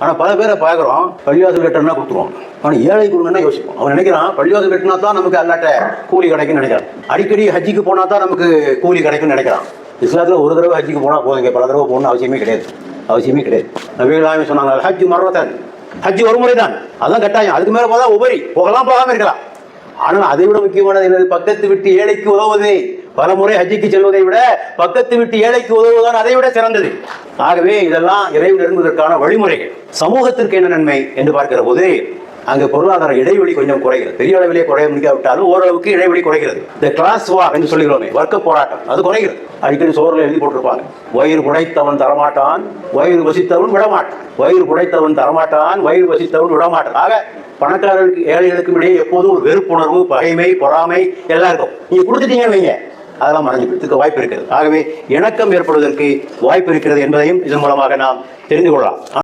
ஆனால் பல பேரை பார்க்குறோம், பள்ளிவாசல் கட்டணும்னா கொடுத்துருவோம். ஆனால் ஏழை கொடுங்கன்னா யோசிப்போம். அவன் நினைக்கிறான் பள்ளிவாசல் கட்டினா தான் நமக்கு அல்லாட்ட கூலி கிடைக்குன்னு நினைக்கிறான். அடிக்கடி ஹஜ்ஜிக்கு போனால் தான் நமக்கு கூலி கிடைக்குன்னு நினைக்கிறான். இஸ்லாத்தில் ஒரு தடவை ஹஜ்ஜிக்கு போனால் போதுங்க, பல தடவை போகணும்னு அவசியமே கிடையாது. நபிகளாமே சொன்னாங்க, ஹஜ் மர்ரத்தன், ஹஜ் ஒரு முறை தான், அதான் கட்டாயம். அதுக்கு மேலே போதா உபரி, போகாமல் இருக்கலாம். ஆனால் அதை விட முக்கியமானது என்னது? பக்கத்து விட்டு ஏழைக்கு உதவுவது. பல முறை ஹஜ்ஜிக்கு செல்வதை விட பக்கத்து விட்டு ஏழைக்கு உதவுவதுதான் அதை விட சிறந்தது. ஆகவே இதெல்லாம் இறைவன் நெருங்குவதற்கான வழிமுறைகள். சமூகத்திற்கு என்ன நன்மை என்று பார்க்கிற போது அங்கு பொருளாதார இடைவெளி கொஞ்சம் குறைகிறது. பெரிய அளவிலே குறைய முடியாவிட்டாலும் ஓரளவுக்கு இடைவெளி குறைகிறது. இந்த கிளாஸ் வார் என்று சொல்லுகிறோமே, வர்க்க போராட்டம், அது குறைகிறது. அடிக்கடி சோறுல எழுதி போட்டிருப்பாங்க, வயிறு புடைத்தவன் தரமாட்டான், வயிறு வசித்தவன் விடமாட்டான். வயிறு புடைத்தவன் தரமாட்டான், வயிறு வசித்தவன் விடமாட்டான். ஆக பணக்காரர்களுக்கு ஏழைகளுக்கும் இடையே எப்போதும் ஒரு வெறுப்புணர்வு, பகைமை, பொறாமை எல்லாம் இருக்கும். நீங்க கொடுத்துட்டீங்கன்னு வைங்க, அதெல்லாம் மறைஞ்சுக்கிறதுக்கு வாய்ப்பு இருக்கிறது. ஆகவே இணக்கம் ஏற்படுவதற்கு வாய்ப்பு இருக்கிறது என்பதையும் இதன் மூலமாக நாம் தெரிந்து கொள்ளலாம்.